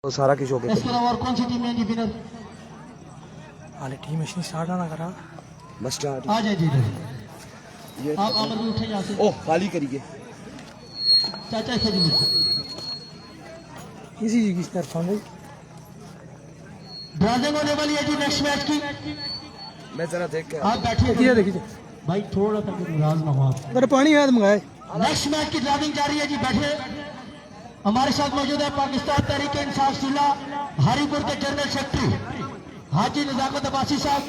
तो सारा किस हो गया। इसके अलावा और कौन सी टीम है जी विनर? हाले टीम इसने स्टार्ट ना करा बस स्टार्ट आ जाए जी इधर। ये आप आमद में उठे यहाँ से। ओह खाली करिए चाचा खेल इसी जी की तरफ भाई ड्राइविंग होने वाली है जी नेक्स्ट मैच की। मैं जरा देख के आप बैठिए देखिए भाई, थोड़ा तक नाराज ना हो आप। अरे पानी है मंगाए। नेक्स्ट मैच की ड्राइविंग जारी है जी, बैठे। हमारे साथ मौजूद है पाकिस्तान तहरीक इंसाफ जिला हरीपुर के जनरल सेक्रेटरी हाजी नजाकत अब्बासी साहब।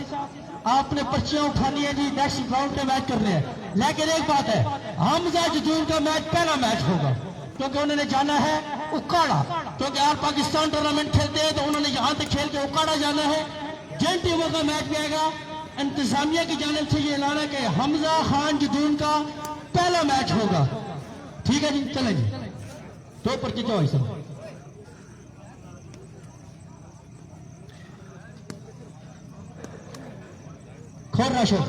आपने पर्चियां उठानी है जी, नेक्स्ट राउंड में मैच करने हैं। लेकिन एक बात है, हमजा जून का मैच पहला मैच होगा, क्योंकि उन्होंने जाना है उकाड़ा। क्योंकि यार पाकिस्तान टूर्नामेंट खेलते हैं तो उन्होंने यहाँ तक खेल के उकाड़ा जाना है। जिन टीमों का मैच भी आएगा, इंतजामिया की जानिब से ये ऐलान है कि हमजा खान जदून का पहला मैच होगा। ठीक है जी, चलें जी। दो पर्चे क्या हुई सर? खोर राशद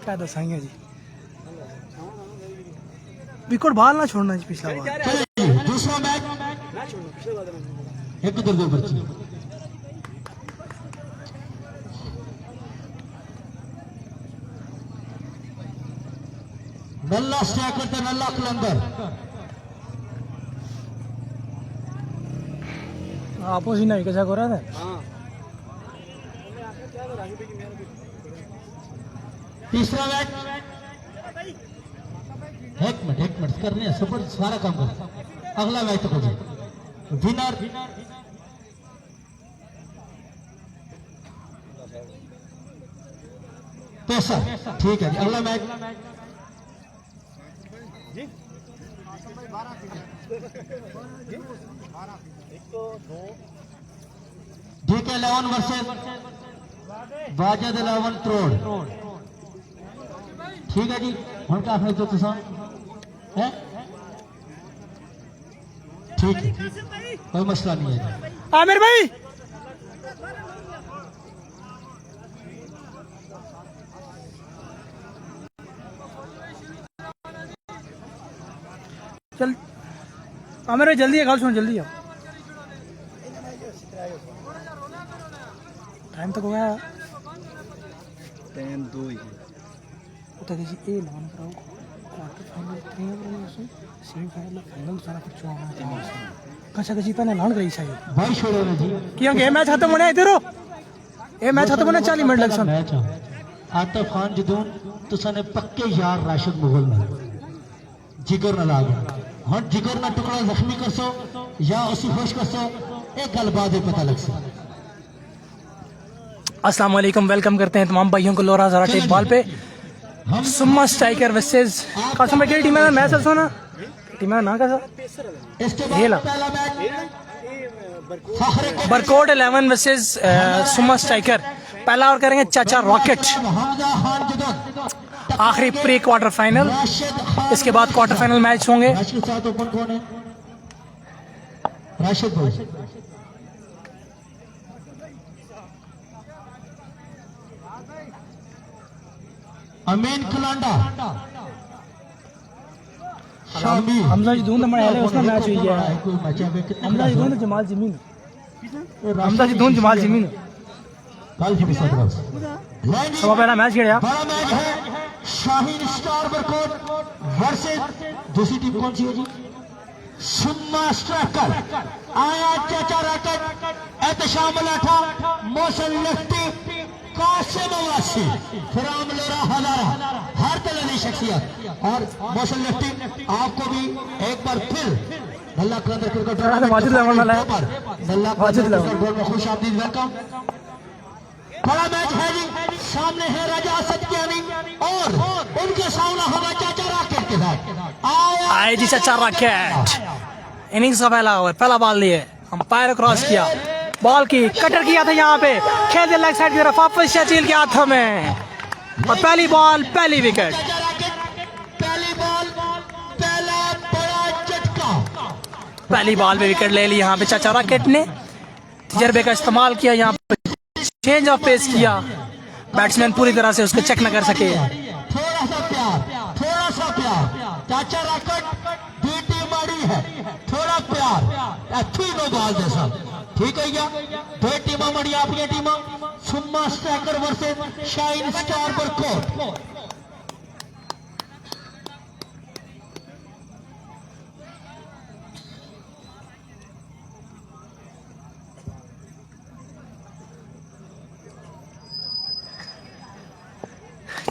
क्या दसाएंगे जी, विकेट बाल ना छोड़ना जी पिछला बार। दूसरा मैच एक दो पर्ची। नल्ला स्ट्राइकर थे, नल्ला कलंदर। आपो ही नहीं कैसा कर रहा था। तीसरा मैच एक मिनट कर रहे हैं, सब सारा काम कर। अगला मैच तक हो जाए। विनर पैसा। ठीक है जी, अगला match DK 11 versus Wajid 11 crore. ठीक है जी, हम क्या आखिर तो किसान है। ठीक है, कोई मसला नहीं है। आमिर भाई चल, आमिर भाई जल्दी है, गल सुन जल्दी आओ, टाइम तक हो गया। टाइम 2 ही तो किसी ए लॉन कराओ, क्वार्टर फाइनल 3 है, सेमीफाइनल फाइनल सारा कुछ हुआ है। कसा कसी पहले लॉन कराई चाहिए भाई छोड़ो ना जी, क्योंकि मैच खत्म होने इधर हो, ये मैच खत्म होने 40 मिनट लग सन। मैच आतिफ खान जदून तुसाने पक्के यार राशिद मुगल में जिगर ना लाग हाँ, जिगर ना टुकड़ा जख्मी कर सो या उसी खुश कर सो, एक गल बात पता लग सो। अस्सलाम वालेकुम, वेलकम करते हैं तमाम भाइयों को लोरा जरा टेप बॉल पे। सुम्मा स्ट्राइकर वर्सेस कसम है, टीम है मैच है ना, टीम है ना कैसा ये ला बरकोट 11 वर्सेस सुम्मा स्ट्राइकर। पहला और करेंगे चाचा रॉकेट। आखिरी प्री क्वार्टर फाइनल, इसके बाद क्वार्टर फाइनल मैच होंगे। राशिद भाई अमीन कलांडा शामी हमजा जी दून हमारे उसमें मैच हुई है। हमजा जी दून जमाल जमीन, हमजा जी दून जमाल जमीन कल जी बिसरा सब पहला मैच खेला। बड़ा मैच है, शाहीन स्टार बरकोट वर्सेस दूसरी टीम कौन सी है जी? सुम्मा स्ट्राइकर। आया चाचा रॉकेट, एहतशाम लाठा, मोशन लेफ्टी, कासिम अवासी, फराम लोरा हजारा, हर तरह शख्सियत और मोशन लेफ्टी। आपको भी एक बार फिर नल्ला कलंदर क्रिकेट वाजिद लेवन वाला है, नल्ला वाजिद लेवन क्रिकेट बोर्ड में खुश आमदीद वेलकम। बड़ा मैच है जी, सामने है राजा सत्यानी और उनके सामना होगा चाचा रॉकेट के साथ। आए जी चाचा रॉकेट। इनिंग्स का पहला बॉल लिए, अंपायर क्रॉस किया, बॉल की कटर किया था यहाँ पे, खेल दिया लेग साइड की तरफ, वापस शकील के हाथों में, और पहली बॉल पहली विकेट। पहली बॉल पहला बड़ा झटका। पहली बॉल पे विकेट ले ली यहाँ पे चाचा रॉकेट ने। तजर्बे का इस्तेमाल किया, यहाँ पे चेंज ऑफ पेस किया, बैट्समैन पूरी तरह से उसको चेक न कर सके। थोड़ा सा प्यार, थोड़ा सा प्यार। चाचा राकट दी टीम आड़ी है, थोड़ा प्यार अच्छी नो बॉल जैसा, ठीक है क्या? दो टीम मड़ी आपकी टीम सुम्मा striker versus shine star Barkot.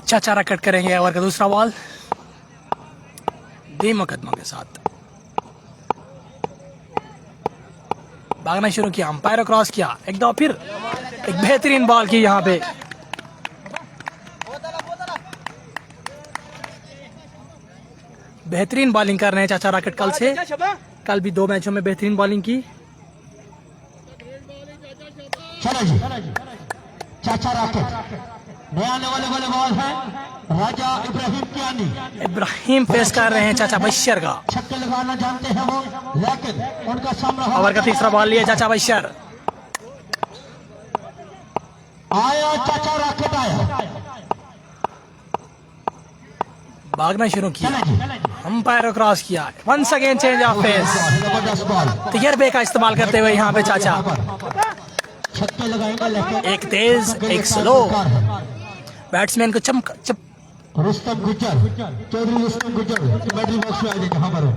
चाचा रकट करेंगे ओवर का दूसरा बॉल दे मुकदमों के साथ। भागना शुरू किया, अंपायर क्रॉस किया, एक दो फिर एक बेहतरीन बॉल की यहाँ पे। बेहतरीन बॉलिंग कर रहे हैं चाचा राकेट कल से, कल भी 2 मैचों में बेहतरीन बॉलिंग की। चलो जी चाचा राकेट नए आने वाले बल्लेबाज हैं राजा इब्राहिम कियानी। इब्राहिम फेस कर रहे हैं चाचा बशर का। छक्के लगाना जानते हैं वो, लेकिन उनका सामना ओवर का तीसरा बॉल लिया चाचा बशर। आया चाचा राकेट आया, भागना शुरू किया, अंपायर क्रॉस किया, once again change of pace. जबरदस्त बॉल, तजर्बे का इस्तेमाल करते हुए यहाँ पे चाचा छक्के लगाएंगे लेकिन एक तेज एक स्लो, बैट्समैन को चप रुस्तम गुज्जर, चौधरी रुस्तम गुज्जर बैटरी बॉक्स में आ जाएंगे। हाँ बरो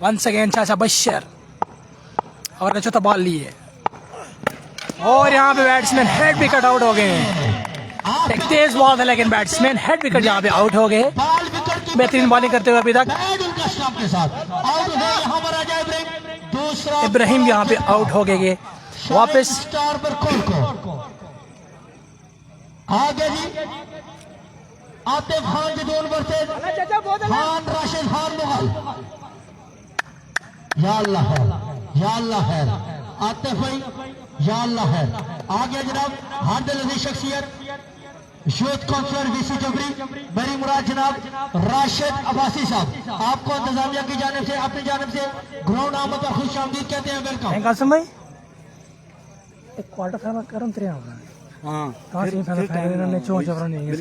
वंस अगेन चाचा बशर। ओवर का चौथा बॉल लिए और यहाँ पे बैट्समैन हेड विकेट आउट हो गए हैं। एक तेज बॉल था लेकिन बैट्समैन हेड विकेट यहाँ पे आउट हो गए। बेहतरीन बॉलिंग करते हुए अभी तक इब्राहिम यहाँ पे आउट हो गए वापस। आगे जी आतिफ खान जदून वर्सेस खान राशिद खान मुगल। या अल्लाह है, या अल्लाह है, आतिफ भाई या अल्लाह है। आगे जनाब हादिल अजीज शख्सियत यूथ काउंसिलर वीसी जबरी मेरी मुराद जनाब राशिद अब्बासी साहब, आपको इंतजामिया की जानिब से अपनी जानिब से ग्राउंड आमद पर खुश आमदीद कहते हैं। वेलकम। कासिम भाई एक क्वार्टर फाइनल करम तेरे होगा। हाँ कहाँ से फाइनल ने चोंच जबरन नहीं है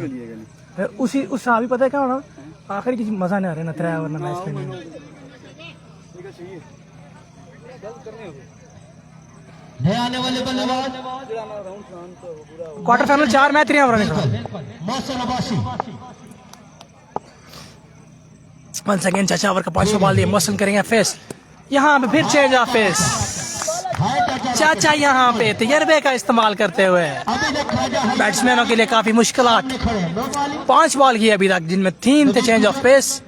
फिर उसी उस अभी पता है क्या होना आखिर की मजा नहीं आ रहा ना तेरा वरना मैच पे नहीं। नए आने वाले बल्लेबाज क्वार्टर फाइनल 4 मैच रहे हैं मोहसिन अब्बासी। वंस अगेन चाचा ओवर का 5वां बॉल दिए, मोहसिन करेंगे फेस, यहाँ पे फिर चेंज ऑफ फेस। चाचा यहाँ पे तजर्बे का इस्तेमाल करते हुए बैट्समैनों के लिए काफी मुश्किलात। 5 बॉल किए अभी तक जिनमें 3 थे चेंज ऑफ पेस।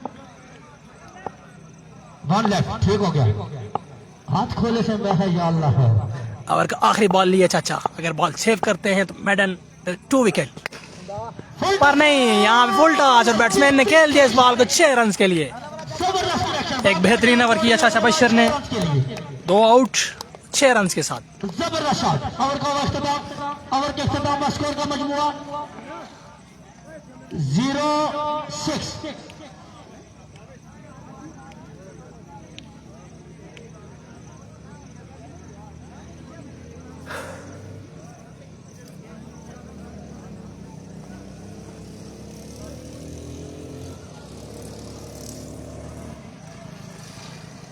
ठीक हो गया, हाथ खोले से मैं है या अल्लाह है। और आखिरी बॉल लिए चाचा, अगर बॉल सेव करते हैं तो मेडन 2 विकेट पर नहीं, यहाँ पे फुल टॉस और बैट्समैन ने खेल दिया इस बॉल को 6 रन के लिए। एक बेहतरीन ओवर किया चाचा बशर ने, 2 आउट 6 रन के साथ। जबरदस्त शॉट। ओवर का ओवर के इख्तिताम स्कोर का मजमुआ 0-6।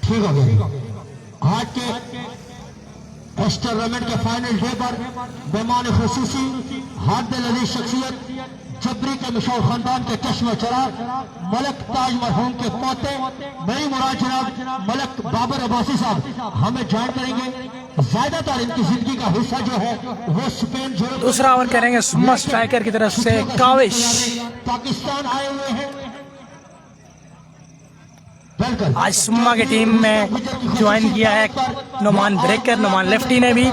ठीक हो गया। आज के इस टूर्नामेंट के फाइनल डे पर मेहमान खुसूसी हादिल अजीज शख्सियत जबरी के मिशौर खानदान के चश्मे चराग मलक ताज मरहूम के पोते मेरी मुराद जनाब मलक बाबर अब्बासी साहब हमें ज्वाइन करेंगे। ज्यादातर इनकी जिंदगी का हिस्सा जो है वो स्पेन जो दूसरा ओवर करेंगे सुम्मा स्ट्राइकर की तरफ से काविश। पाकिस्तान आए हुए हैं। आज सुम्मा की टीम में ज्वाइन किया है नुमान ब्रेकर, नुमान लेफ्टी ने भी,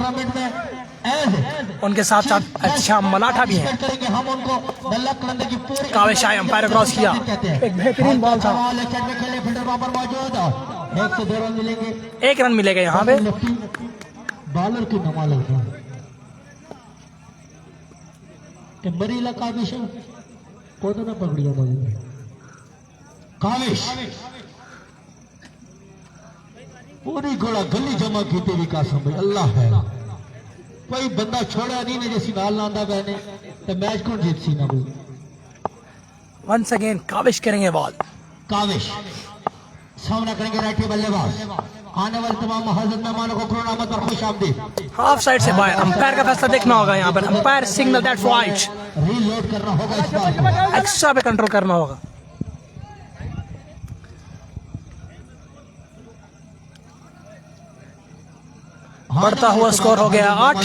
उनके साथ साथ अच्छा मलाठा भी है। काविश आए, अंपायर क्रॉस किया, एक बेहतरीन बॉल था। 1 रन मिलेगा यहाँ पे। बॉलर की नमाल मरीला काविश को तो ना पकड़िया काविश पूरी घोड़ा गली जमा की तेरी कासम भाई अल्लाह है कोई बंदा छोड़ा नहीं ने जैसी नाल लांदा बहने तो मैच कौन जीत सी ना भाई वंस अगेन काविश करेंगे बॉल काविश सामना करेंगे राइट बल्लेबाज आने वाले तमाम हजरत मेहमानों को कोरोना मत पर खुश आमदीद हाफ साइड से बाहर अंपायर का फैसला देखना होगा यहाँ पर umpire signal that's white reload करना होगा इस बार एक्स्ट्रा पे कंट्रोल करना होगा बढ़ता हुआ स्कोर हो गया 8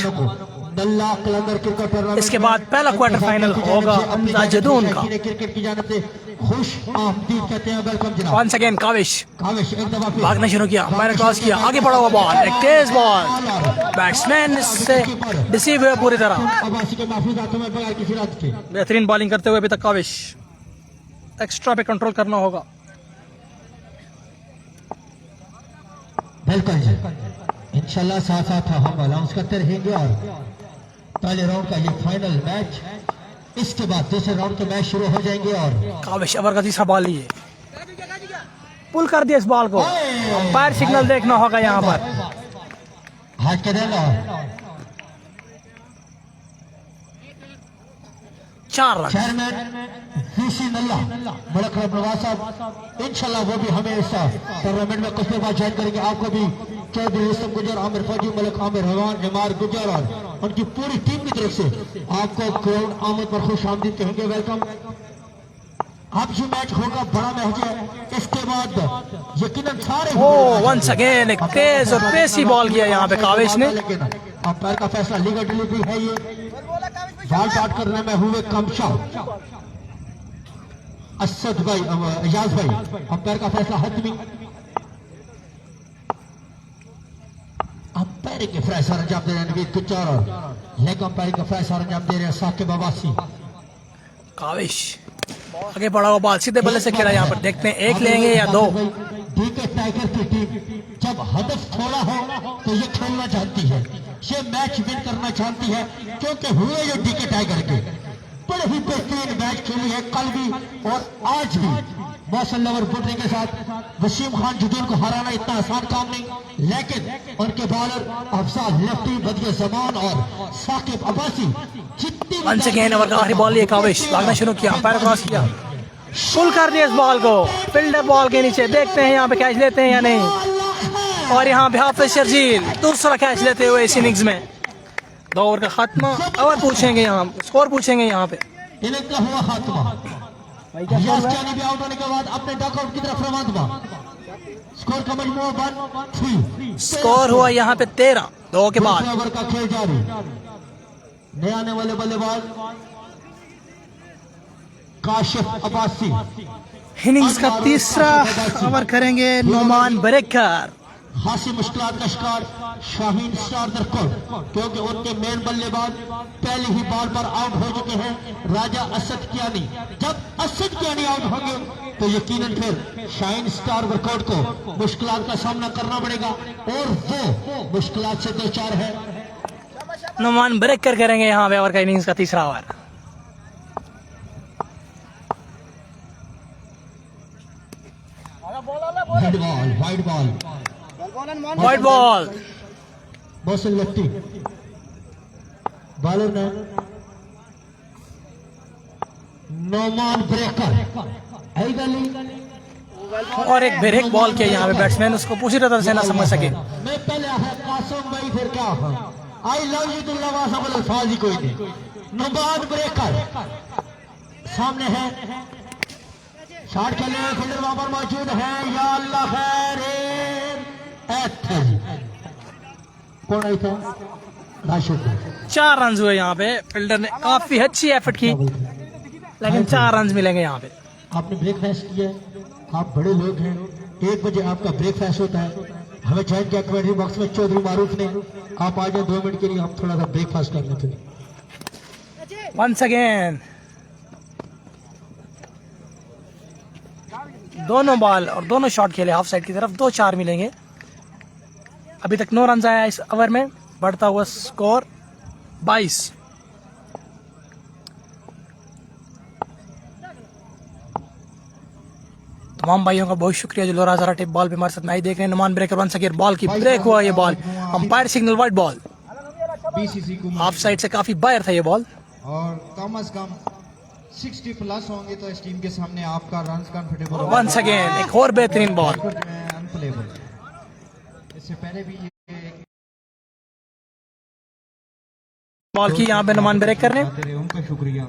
इसके बाद पहला क्वार्टर फाइनल होगा जदून का क्रिकेट की जानिब से खुश आमदीद कहते हैं वेलकम जनाब वंस अगेन काविश काविश एक दफा फिर भागना शुरू किया अंपायर क्रॉस किया आगे बढ़ा हुआ बॉल एक तेज बॉल बैट्समैन इससे डिसीव हुए पूरी तरह अब्बासी के महफूज हाथों में बगैर किसी रद्द के बेहतरीन बॉलिंग करते हुए अभी तक काविश एक्स्ट्रा पे कंट्रोल करना होगा बिल्कुल जी इंशाल्लाह साथ साथ हम अनाउंस करते रहेंगे और पहले राउंड का ये फाइनल मैच इसके बाद दूसरे राउंड के मैच शुरू हो जाएंगे और काविश ओवर का तीसरा बॉल लिए पुल कर दिया इस बॉल को अंपायर सिग्नल देखना होगा यहाँ पर हाथ के देना 4 रन चेयरमैन वीसी नल्ला मलक नवाज साहब इंशाल्लाह वो भी हमें इस टूर्नामेंट में कुछ देर बाद ज्वाइन करेंगे आपको भी चौधरी रुस्तम गुजर आमिर फौजी मलक आमिर हवान इमार गुजर और उनकी पूरी टीम की तरफ से आपको क्राउड आमद पर खुश आमदीद कहेंगे वेलकम अब ये मैच होगा बड़ा मैच है इसके बाद यकीनन सारे वंस अगेन एक तेज और पेसी बॉल किया यहाँ पे काविश ने लेकिन अंपायर का फैसला लीगल डिलीवरी है ये बॉल बैट करने में हुए कमशा असद भाई एजाज भाई अंपायर का फैसला हतमी अंपायर के फैसला अंजाम दे रहे हैं नवीद गुज्जर और लेग अंपायर का फैसला अंजाम दे रहे हैं साकिब अब्बासी काविश आगे बढ़ा हुआ बॉल सीधे बल्ले से खेला यहाँ पर देखते हैं एक लेंगे या 2 डीके टाइगर की टीम जब हदफ थोड़ा हो तो ये खेलना चाहती है ये मैच विन करना चाहती है क्योंकि हुए ये डीके टाइगर के बड़े ही बेहतरीन मैच खेली है कल भी और आज भी मौसम लवर बुटरी के साथ वसीम खान जुदून को हराना इतना आसान काम नहीं लेकिन उनके बॉलर अफसाल लेफ्टी बदिया जमान और साकिब अब्बासी जितनी वंस अगेन ओवर का आखिरी बॉल लिए काविश भागना शुरू किया अंपायर क्रॉस किया पुल कर दिया इस बॉल को फील्डर बॉल के नीचे देखते हैं यहाँ पे कैच लेते हैं या नहीं और यहाँ पे हाफिज शर्जील दूसरा कैच लेते हुए इस इनिंग्स में 2 ओवर का खात्मा और पूछेंगे यहाँ स्कोर पूछेंगे यहाँ पे इनिंग का हुआ खात्मा यास्कानी भी आउट होने के बाद अपने डकआउट की तरफ रवाना स्कोर का मजमूआ 1-3 स्कोर हुआ यहाँ पे 13 2 के बाद ओवर का खेल जारी नए आने वाले बल्लेबाज काशिफ अब्बासी इनिंग्स का तीसरा ओवर करेंगे नोमान बरेकर हासी मुश्किलात का शिकार शाहीन स्टार दरकोट क्योंकि उनके मेन बल्लेबाज पहले ही बॉल पर आउट हो चुके हैं राजा असद कियानी जब असद कियानी आउट होंगे तो यकीनन फिर शाहीन स्टार वर्कआउट को मुश्किलात का सामना करना पड़ेगा और वो मुश्किलात से 2-4 है नोमान बरेकर करेंगे यहाँ पे ओवर का इनिंग्स का तीसरा ओवर वाइट बॉल बॉसल लेफ्टी बॉलर ने नोमान ब्रेकर और एक ब्रेक बॉल किया यहाँ पे बैट्समैन उसको पूरी तरह से ना समझ सके मैं पहले कासम भाई फिर क्या आई लव यू तुम लवासा बोले अल्फाज ही कोई नहीं नोमान ब्रेकर सामने है शॉट खेले फील्डर वहां पर मौजूद है या अल्लाह खैर कौन आई था राशिद 4 रन हुए यहाँ पे फील्डर ने काफी अच्छी एफर्ट की लेकिन 4 रन मिलेंगे यहाँ पे आपने ब्रेकफास्ट किया आप बड़े लोग हैं 1 बजे आपका ब्रेकफास्ट होता है हमें ज्वाइन किया कमेंट्री बॉक्स में चौधरी मारूफ ने आप आ जाए 2 मिनट के लिए हम थोड़ा सा ब्रेकफास्ट कर लेते हैं वंस अगेन दोनों बॉल और दोनों शॉट खेले हाफ साइड की तरफ 2-4 मिलेंगे अभी तक 9 रन आया इस ओवर में बढ़ता हुआ स्कोर 22 तो तमाम भाइयों का बहुत शुक्रिया जो लोरा जरा टिप बॉल पे हमारे साथ मैच देख रहे हैं। नुमान ब्रेकर वन सकेर बॉल की ब्रेक हुआ ये ball, umpire signal wide ball. BCC को ऑफ साइड से काफी बाहर था ये बॉल। और कम से कम 60 प्लस होंगे तो इस टीम के सामने आपका रन कंफर्टेबल वंस अगेन एक और बेहतरीन बॉल। अनप्लेबल। इससे पहले भी ये बॉल की यहाँ पे नुमान ब्रेकर ने। उनका शुक्रिया।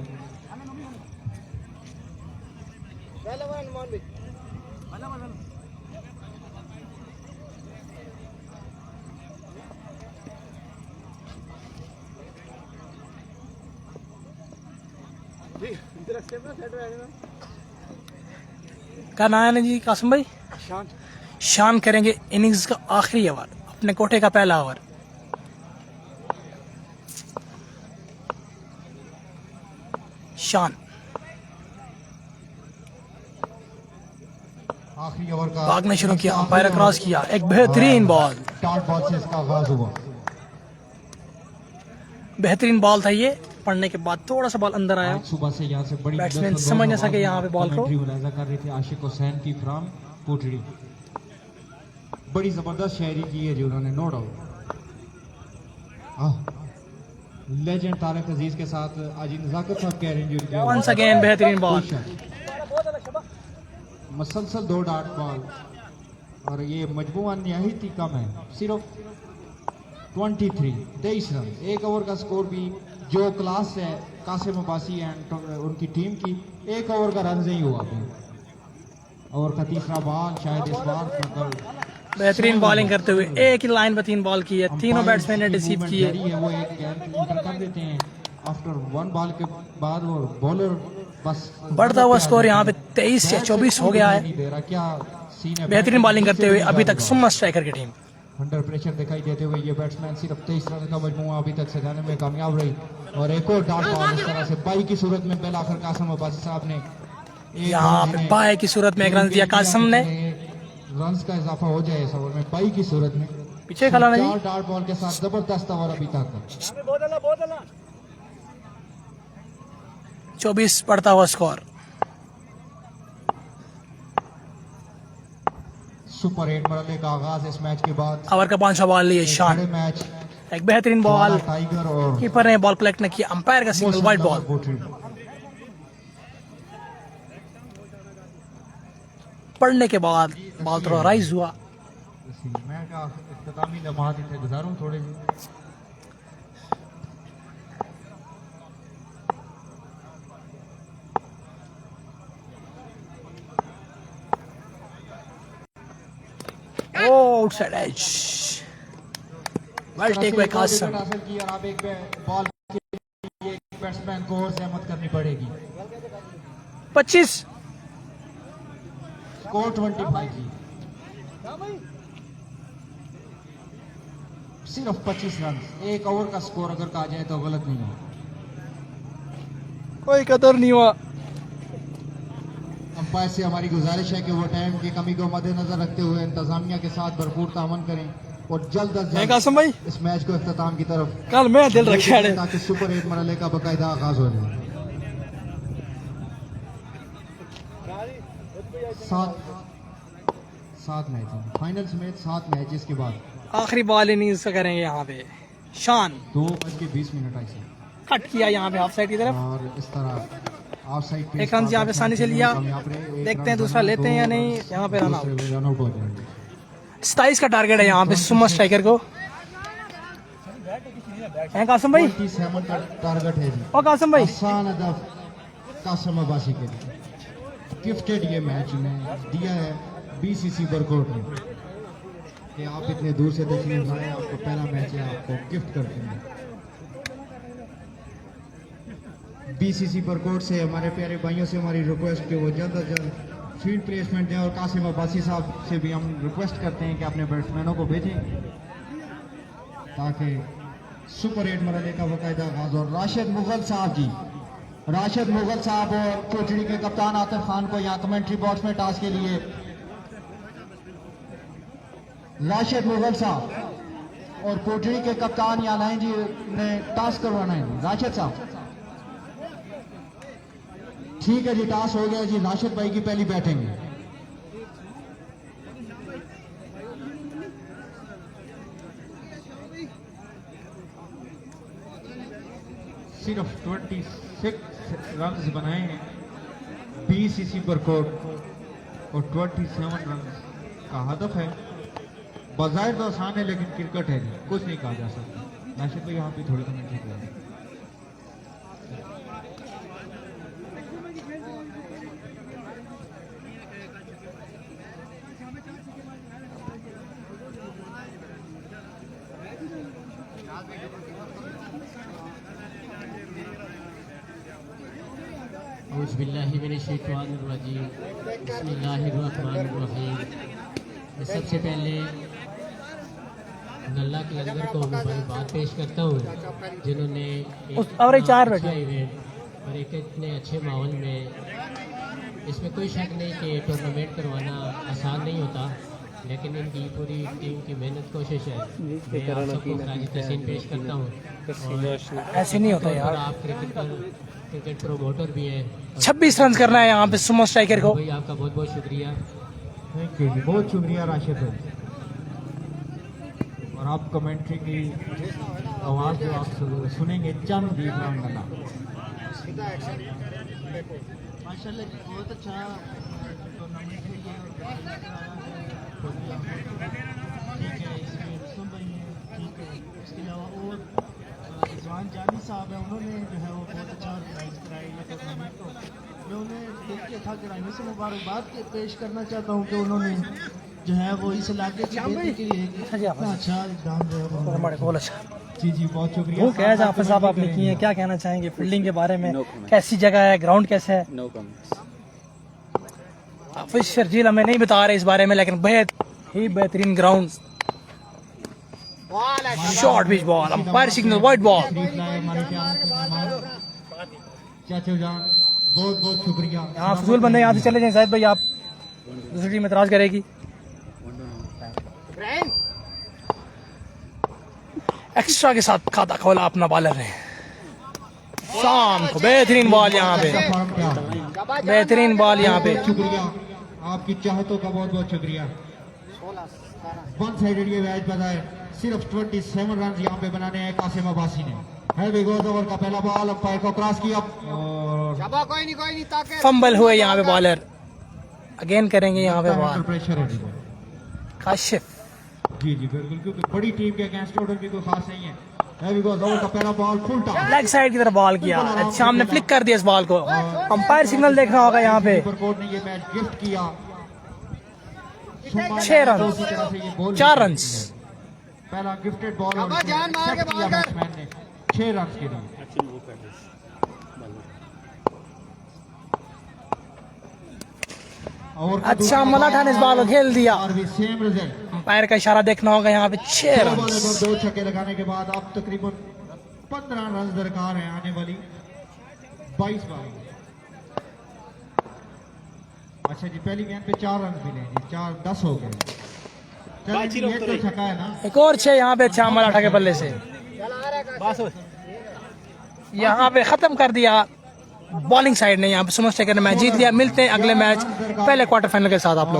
क्या नाम है जी कासिम भाई? शान करेंगे इनिंग्स का आखिरी ओवर, अपने कोटे का पहला ओवर। शान आखिरी ओवर का भागना शुरू किया, अंपायर क्रॉस किया, एक बेहतरीन बॉल। डॉट बॉल से इसका आगाज हुआ। बेहतरीन बॉल था ये, पढ़ने के बाद थोड़ा सा बॉल अंदर आया। आज सुबह से यहाँ से बड़ी बैट्समैन समझ न सके यहाँ पे बॉल को। मुलाजा कर रहे थे आशिक हुसैन की फ्राम कोटड़ी। बड़ी जबरदस्त शायरी की है जो उन्होंने, नो डाउट। लेजेंड तारिक अजीज के साथ आज नजाकत साहब कह रहे हैं वंस अगेन बेहतरीन बॉल। मसलसल 2 डॉट बॉल और ये मजबूआ निहायत ही कम है, सिर्फ 23 रन। एक ओवर का स्कोर भी जो क्लास है कासिम अब्बासी एंड उनकी टीम की, एक ओवर का रन नहीं हुआ अभी। ओवर का तीसरा बॉल शायद इस बार बेहतरीन बॉलिंग करते हुए एक ही लाइन पर 3 बॉल की है, तीनों बैट्समैन ने रिसीव किए। वो एक गेंद इंटर कर देते हैं आफ्टर 1 बॉल के बाद, और बॉलर बस बढ़ता हुआ स्कोर यहाँ पे 23 से 24 हो गया है। क्या सीन है? बेहतरीन बॉलिंग करते हुए अभी तक सुम्मा स्ट्राइकर की टीम। अंडर प्रेशर दिखाई देते हुए ये बैट्समैन सिर्फ 23 रन का मजमूआ अभी तक सजाने में कामयाब रही। और एक और डॉट बॉल इस तरह से बाई की सूरत में पहला आखिर कासिम अब्बासी साहब ने यहाँ पे बाई की सूरत में एक रन दिया कासिम ने। रन का इजाफा हो जाए इस ओवर में बाई की सूरत में। पीछे खड़ा नहीं। 4 डॉट बॉल के साथ जबरदस्त ओवर अभी तक। 24 बढ़ता हुआ स्कोर। सुपर 8 मरहले का आगाज इस मैच के बाद। ओवर का 5वां बॉल लिए शान, मैच एक बेहतरीन बॉल, टाइगर और कीपर ने बॉल कलेक्ट न किया, अंपायर का सिंगल वाइड बॉल। पढ़ने के बाद बॉल थोड़ा राइज हुआ। मैं का इख्तितामी लम्हात गुजारूं थोड़े से। Outside edge, well take by Qasim. हासिल की और अब एक बॉल के लिए एक बैट्समैन को और सहमत करनी पड़ेगी। 25 स्कोर 25 की, सिर्फ 25 रन। एक ओवर का स्कोर अगर कहा जाए तो गलत नहीं है। कोई कदर नहीं हुआ। अंपायर से हमारी गुजारिश है कि वो टाइम की कमी को मद्देनजर रखते हुए इंतजामिया के साथ भरपूर तामन करें और जल्द अज जल्द कासिम भाई इस मैच को इख्तिताम की तरफ कल मैं दिल रखा है ताकि सुपर 8 मरहले का बाकायदा आगाज हो जाए। 7 मैच फाइनल समेत 7 मैचेस के बाद आखिरी बॉल इनिंग्स का करेंगे यहाँ पे। शान 2:20 ऐसे कट किया यहाँ पे ऑफ साइड की तरफ, और इस तरह ऑफ साइड एक रन यहाँ पे आसानी से लिया। देखते हैं दूसरा लेते हैं या नहीं। यहाँ पे रन आउट। 27 का टारगेट है यहाँ पे सुम्मा स्ट्राइकर को। हैं कासिम भाई? 27 का टारगेट है जी। और कासिम भाई आसान अदब कासिम अब्बासी के लिए गिफ्टेड ये मैच में दिया है बीसीसी बरकोट ने कि आप इतने दूर से तशरीफ लाए, आपको पहला मैच है, आपको गिफ्ट करते हैं। बीसीसी बरकोट से हमारे प्यारे भाइयों से हमारी रिक्वेस्ट कि वो जल्द अज जल्द फील्ड प्लेसमेंट दें और कासिम अब्बासी साहब से भी हम रिक्वेस्ट करते हैं कि अपने बैट्समैनों को भेजें ताकि सुपर 8 मरहले का बाकायदा आगाज। और राशिद मुगल साहब जी, राशिद मुगल साहब और कोटड़ी के कप्तान आतिफ खान को यहाँ कमेंट्री बॉक्स में टास्क के लिए, राशिद मुगल साहब और कोटड़ी के कप्तान यहाँ लाइन जी ने टास्क करवाना है। राशिद साहब ठीक है जी, टास्क हो गया जी। राशिद भाई की पहली बैटिंग है। सिर्फ 26 रन बनाए हैं बीसीसी बरकोट और 27 रन का हदफ है। बाज़ाहिर तो आसान है लेकिन क्रिकेट है नहीं, कुछ नहीं कहा जा सकता। नाशिद भाई यहाँ पे थोड़ी कमेंट ठीक है। औज़ुबिल्लाहिमिनश्शैतानिर्रजीम बिस्मिल्लाहिर्रहमानिर्रहीम। मैं सबसे पहले अल्लाह के लंगर को मुबारकबाद पेश करता हूँ जिन्होंने और ये चार बैठे। इवेंट और एक इतने अच्छे माहौल में, इसमें कोई शक नहीं कि टूर्नामेंट करवाना आसान नहीं होता, लेकिन इनकी पूरी टीम की मेहनत कोशिश है। मैं आप सबको खराज तहसीन पेश करता हूँ। ऐसे नहीं होता यार। आप क्रिकेट प्रमोटर भी हैं। 26 रन करना है यहाँ पे सुमो स्ट्राइकर को। भाई आपका बहुत बहुत शुक्रिया। थैंक यू जी, बहुत शुक्रिया राशिद भाई। और आप कमेंट्री की आवाज़ जो आप सुनेंगे चंददीप रामगला। माशाल्लाह जी, बहुत अच्छा टूर्नामेंट है ये। ठीक है, इसमें रुस्तम भाई हैं, ठीक है। इसके अलावा और रिजवान जानी साहब हैं, उन्होंने जो है वो बहुत अच्छा ऑर्गेनाइज कराया ये टूर्नामेंट को। मैं उन्हें दिल के था गिराने से मुबारकबाद पेश करना चाहता हूँ कि उन्होंने जो है वो इस इलाके की बेहतरी के लिए इतना अच्छा इक़दाम जो है वो जी जी, बहुत शुक्रिया। वो क्या है जाफर साहब आपने की है, क्या कहना चाहेंगे फील्डिंग के बारे में? कैसी जगह है, ग्राउंड कैसा है? हाफिज शर्जील हमें नहीं बता रहे इस बारे में, लेकिन बेहद ही बेहतरीन ground. Short pitch ball, umpire signal wide ball. चाचू जान बहुत बहुत शुक्रिया। यहाँ फजूल बंदे यहाँ से चले जाएं शायद भाई, आप दूसरी टीम एतराज करेगी। एक्स्ट्रा के साथ खाता खोला अपना बॉलर ने। शाम को बेहतरीन बॉल यहाँ पे, बेहतरीन बॉल यहाँ पे। शुक्रिया, आपकी चाहतों का बहुत बहुत शुक्रिया। वन साइडेड ये मैच बनाए, सिर्फ 27 रन यहाँ पे बनाने हैं कासिम अब्बासी ने। हैवी गोज ओवर का पहला बॉल अंपायर को क्रॉस किया और फंबल हुए यहाँ पे बॉलर। अगेन करेंगे यहाँ पे बॉल। प्रेशर है काशिफ जी जी बिल्कुल, क्योंकि बड़ी टीम के अगेंस्ट ऑर्डर भी कोई खास नहीं है। हैवी गोज ओवर का पहला ball full toss, leg side की तरफ बॉल किया, शाम ने फ्लिक कर दिया इस बॉल को। अंपायर सिग्नल देखना होगा यहाँ पे। कोर्ट ने ये मैच गिफ्ट किया। 6 रन, 4 रन। पहला गिफ्टेड बॉल और बैट्समैन ने 6 रन के लिए। अच्छा मलाठा ने इस बॉल को खेल दिया। और भी सेम रिजल्ट। अंपायर का इशारा देखना होगा यहाँ पे। 6 रन। 2 छक्के लगाने के बाद अब तकरीबन 15 रन दरकार है आने वाली 22 बॉल। अच्छा जी, पहली गेंद पे 4 रन मिले जी, 4-10 हो गए। चलिए, ये तो छक्का है ना। एक और 6 यहाँ पे अच्छा मलाठा के बल्ले से। यहाँ पे खत्म कर दिया बॉलिंग साइड ने। यहाँ पे सुमो स्ट्राइकर ने मैच जीत लिया। मिलते हैं अगले मैच पहले क्वार्टर फाइनल के साथ आप लोग।